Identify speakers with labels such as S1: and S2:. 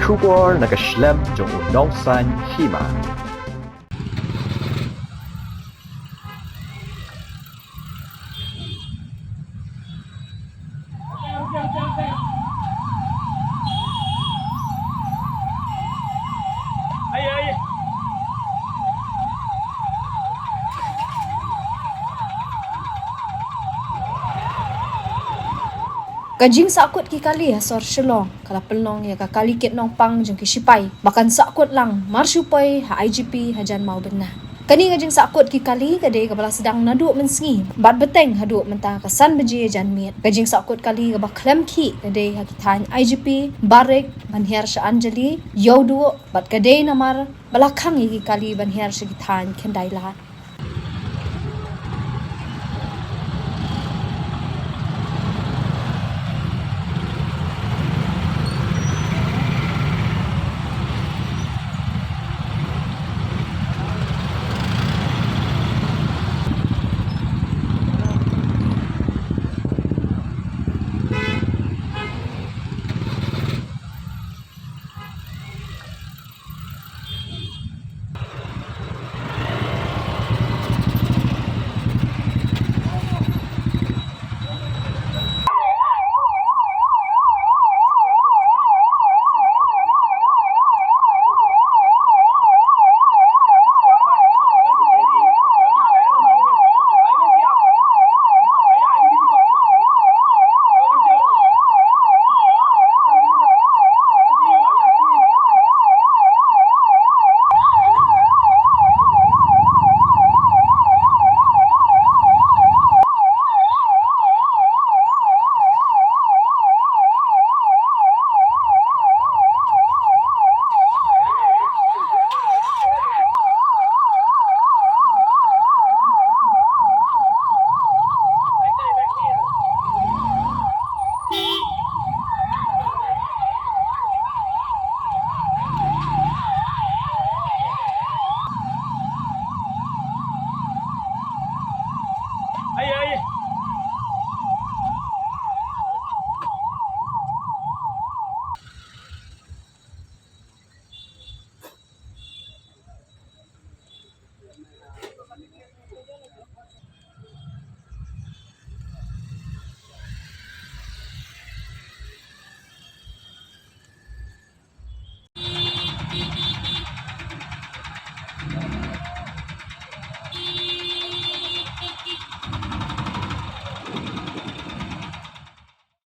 S1: Trubor nakaslem jong Nongpang Hima.
S2: Kajing Sahkut ki kali asor Shillong kala pelong ya ka kali ket Nongpang jeng ki Shipai makan Sahkut lang mar Shipai ha IGP hajan mau benar kani kajing Sahkut ki kali kade ka bala sedang naduk mensengi bat beteng haduk mentang kesan beji jan miet kajing Sahkut kali ka ba klem ki kade ha kitan IGP barek banher sha anjali yo du bat kade namar balakang ki kali banher sha kitan kendai la